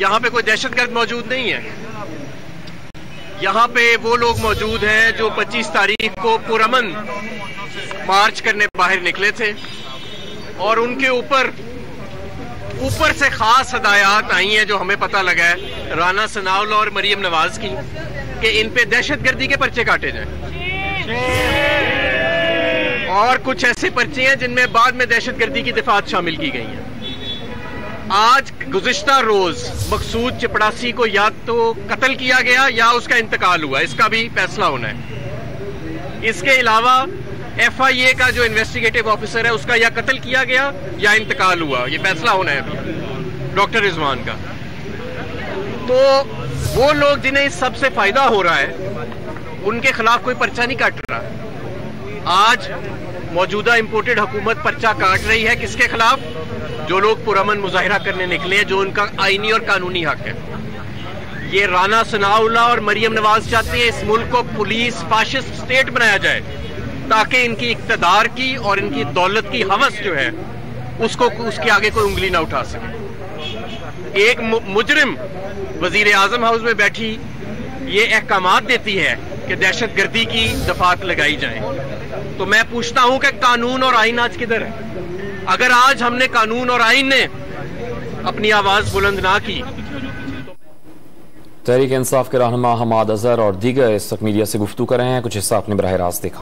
यहाँ पे कोई दहशतगर्द मौजूद नहीं है। यहाँ पे वो लोग मौजूद हैं जो 25 तारीख को पुरअमन मार्च करने बाहर निकले थे और उनके ऊपर से खास हदायत आई हैं जो हमें पता लगा है राना सनाउल्लाह और मरियम नवाज की कि इन पे दहशतगर्दी के पर्चे काटे जाएं और कुछ ऐसे पर्चे हैं जिनमें बाद में दहशतगर्दी की दफात शामिल की गई हैं। आज गुज़िश्ता रोज मकसूद चपड़ासी को या तो कत्ल किया गया या उसका इंतकाल हुआ, इसका भी फैसला होना है। इसके अलावा FIA का जो इन्वेस्टिगेटिव ऑफिसर है उसका या कत्ल किया गया या इंतकाल हुआ, ये फैसला होना है अभी डॉक्टर रिजवान का। तो वो लोग जिन्हें इस सबसे फायदा हो रहा है उनके खिलाफ कोई पर्चा नहीं काट रहा। आज मौजूदा इंपोर्टेड हुकूमत पर्चा काट रही है किसके खिलाफ? जो लोग पुरअमन मुजाहिरा करने निकले हैं, जो उनका आईनी और कानूनी हक है। ये राना सनाउल्लाह और मरियम नवाज चाहते हैं इस मुल्क को पुलिस फाशिस्ट स्टेट बनाया जाए ताकि इनकी इक्तदार की और इनकी दौलत की हवस जो है उसको उसके आगे कोई उंगली ना उठा सके। एक मुजरिम वजीर आजम हाउस में बैठी ये अहकामात देती है कि दहशतगर्दी की दफात लगाई जाए। तो मैं पूछता हूं कि कानून और आईन आज किधर है? अगर आज हमने कानून और आईन ने अपनी आवाज बुलंद ना की। तहरीक इंसाफ के रहनुमा हमाद अजहर और दीगर इस वक्त मीडिया से गुफ्तगू कर रहे हैं, कुछ हिस्सा आपने बराह रास्त देखा।